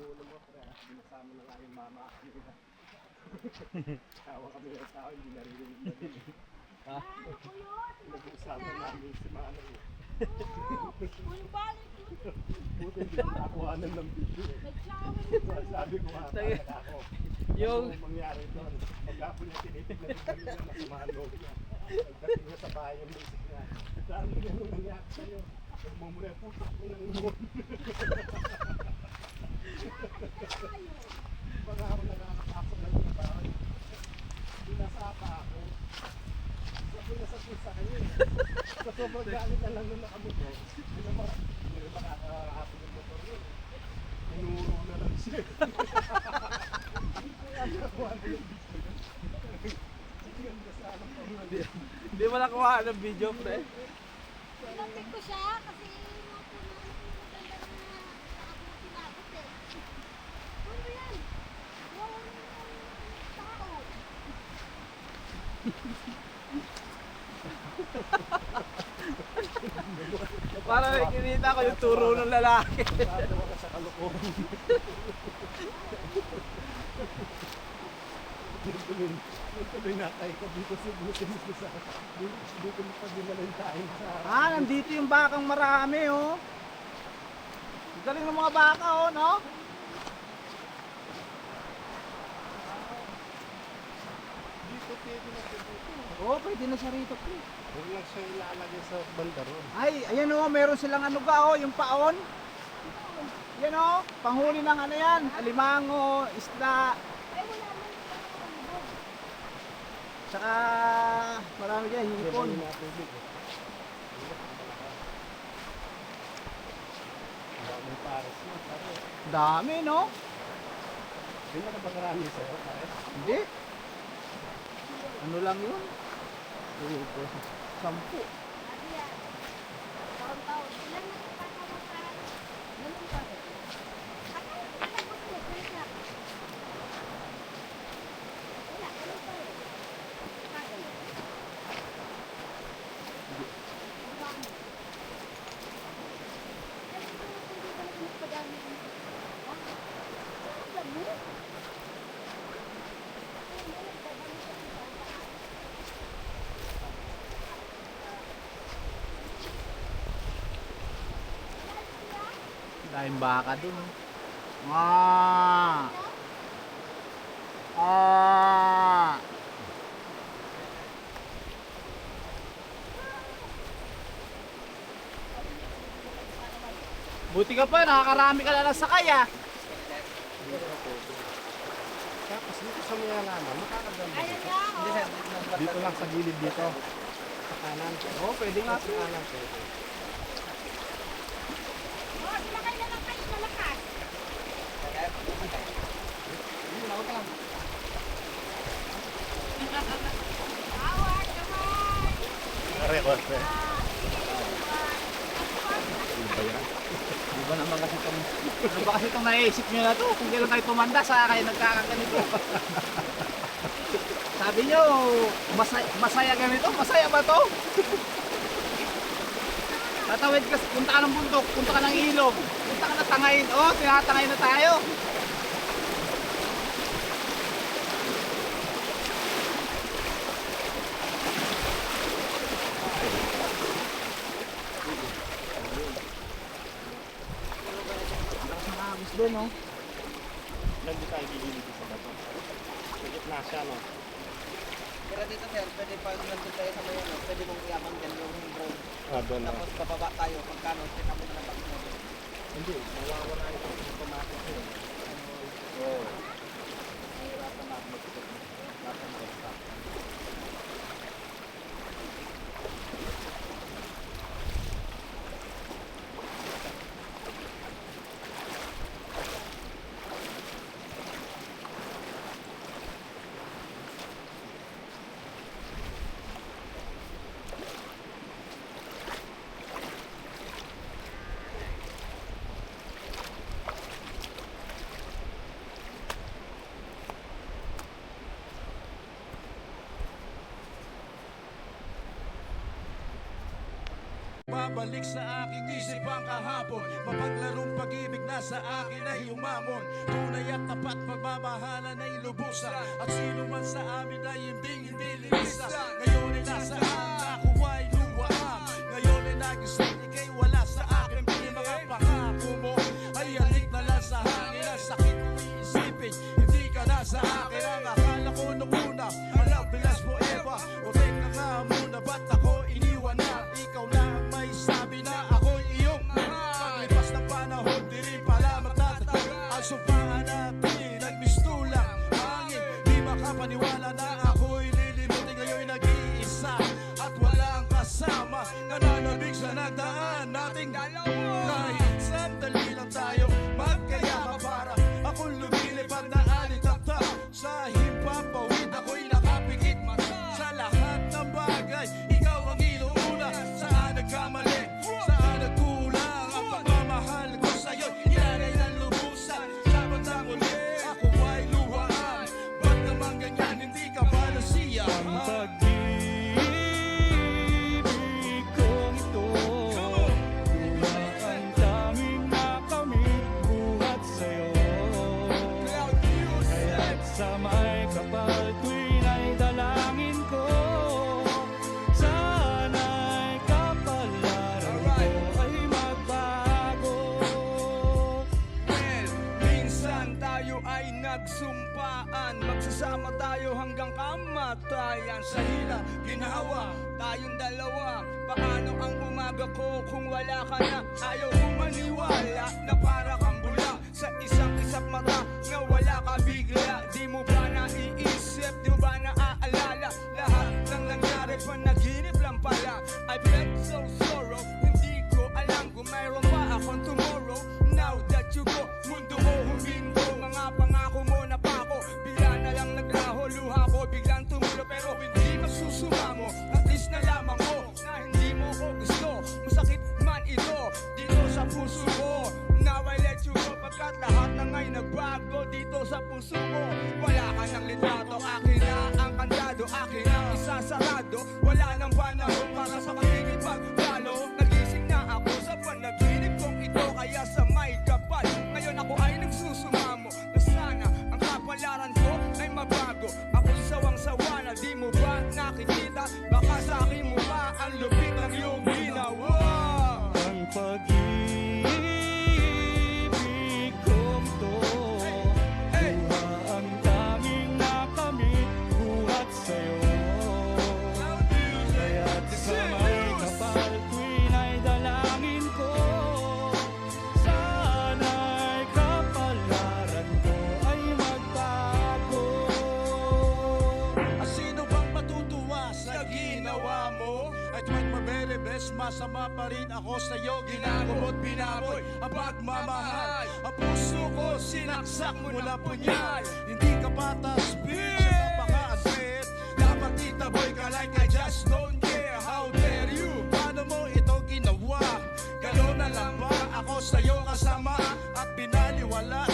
ulo mo, pre. Binasama na nga yung mama. Tawa kami ng tao, hindi naririnig na din. Ha? Nag-uusapan namin si Manong. Buti hindi na nakuhanan ng video. Sabi ko nga, talaga ako. Yung mangyari doon, pagkapo niya tinitignan nila na samahan loob niya. Pagdating niya sa bahay yung music niya. Sabi niya nung nangyari sa'yo, nagmumula, putak mo ng umon. Pag ako nakakapasok na yung bahay, binasapa ako. Sabi na sa pusa kanya. Sa sobrang galit na lang nung nakamotor, hindi na makakahapon yung motor yun. Inuro na lang siya. Hindi mo nakuha ng video, pre. Pinapik ko siya kasi maganda na ako tinabot eh. Ano yan? Wow, tao. Para nakikita ko yung turo ng lalaki. Natawa ka sa kalokohan. Tuloy na tayo ko dito sa butin ko sa dito mo pa dinalhin tayo sa Nandito yung bakang marami, oh. Ang galing ng mga baka, oh, no? dito pwede na siya dito. Oo, pwede na siya rito, pre. Huwag lang siya ilalagay sa bandaron. Ay, ayan, oh, meron silang ano ga, oh, yung paon. Yan, oh, panghuli ng ano yan, alimango, isda. Ay, wala man ito. Tsaka marami dyan, hipon. Hindi na tubig. May pares mo, pare. Dami, no? Hindi na ba karami sa'yo, pare? Hindi. Ano lang yun? Ito, 10. Sabi yan. Taon-taon. Ilan na ipatawag sa ganun pa rin. Akala ko pinabot mo, balik lang. Wala, ganun pa rin. Kagano. Diba mo? Ay, ito, hindi ka lang magpadami. Ha? Alam mo? Daming baka dun. Ah! Ah! Buti ka pa, nakakarami ka na lang sakay, ah. Tapos dito sa may halaman, makakaganda Ayan dito. nga, oh. Dito lang sa gilid dito. Sa kanan. Oo, pwede nga. Sa kanan pwede. Oh, sumakay na lang kayo, malakas. Award, kamay. Record eh. Di ba naman kasi itong, ano ba kasi itong naisip nyo na to? Kung kailan kayo tumanda sa kayo nagkakaganito. Sabi nyo, masaya ganito? Masaya ba to? Tatawid ka, punta ka ng bundok, punta ka ng ilog, punta ka na tangayin. Oh, tinatangay na tayo. Nakakabis doon, oh. Nandito tayo gilid sa bato. Sa gitna siya, no? Pero dito sir, pwede pag nandun tayo sa may ano, pwede mong iyaman dyan yung drone. Doon na. Tapos bababa tayo, pagkano, kita mo na lang pag Hindi, mawawala ito. Automatic yun. Oo. Mahirapan na mag-stop. Nasa mag-stop. Bumabalik sa aking isip ang kahapon, mapaglarong pag-ibig na sa akin ay umamon. Tunay at tapat pagmamahalan ay lubusan, at sino man sa amin ay hindi lilisan. Ngayon ay nasaan, ako ay luwaan. Ngayon ay nagising, ikay wala sa akin. Pili mga pangako mo ay halik na lang sa hangin. Ang sakit ko iisipin, hindi ka na sa akin. Ang akala ko nung una, ang love will last forever. O teka nga muna, ba't ako iniwan na? Ikaw na ang may sabi na ako'y iyong mahal. Paglipas ng panahon, di rin pala magtatagal. Ang sumpaan natin, nagmistulang hangin. Di makapaniwala na ako'y lilimutin. Ngayon nag-iisa at walang kasama. Nananabig sa nagdaan nating dalawa. Kahit sandali lang tayo magkayama, para akong lumilipad na alitaptap. Sa himpapawid ako'y nakapikit mata. Sa lahat ng bagay, ikaw ang inuuna. Saan nagkamali, saan nagkulang, ang pagmamahal ko sa'yo inanay ng lubusan. Sa bandang uli, ako ay luhaan. Ba't naman ganyan, hindi ka ba nasiya? Ang pag-ibig kong ito, luha ang tanging nakamit buhat sa'yo. Kaya't sa may kapal tuwing ay dalangin ko, sana'y kapalaran ko ay magbago. Well, minsan tayo ay nagsumpaan, magsasama tayo hanggang kamatayan. Sa hila, ginawa tayong dalawa. Paano ang umaga ko kung wala ka na? Ayaw ko maniwala na para kang bula sa isang isap mata na wala ka bigla. Di mo ba naiisip, di mo ba naaalala lahat ng nangyari, panaginip lang pala. I felt so sorrow, hindi ko alam kung mayroon pa akong tomorrow. Now that you go, mundo ko huminto. Mga pangako mo na pa ako, bigla na lang naglaho. Luha ko biglang tumulo, pero hindi magsusumamo. At least nalaman ko na hindi mo ko gusto. Masakit man ito dito sa puso ko. Now I let you go, pagkat lahat na ngay nagbago dito sa puso ko. Wala ka ng litrato, akin na ang kandado, akin na isasarado. Wala nang panahon para sa pakikipagtalo. Nagising na ako sa panaginip kong ito, kaya sa may kapal ngayon ako ay nagsusumamo na sana ang kapalaran ko ay mabago. Ako'y sawang-sawa na di mo ba nakikita? Baka sa akin mo ba ang lupit ng iyong ginawa? Ang pag-ibig kong ito, luha ang tanging nakamit buhat sa'yo. Kaya't sa may kapal tuwing ay dalangin ko, sana'y kapalaran ko ay magbago. Sino bang matutuwa sa ginawa mo? At tuwing maberebes, masama pa rin ako sa'yo. Ginagamo't binaboy ang pagmamahal. Ang puso ko sinaksak mula punyal. Hindi ka patas, bitch, napaka-unfair. Dapat itaboy ka like I just don't care. How dare you? Paano mo ito ginawa? Gano'n na lang ba ako sa'yo kasama at binaliwala?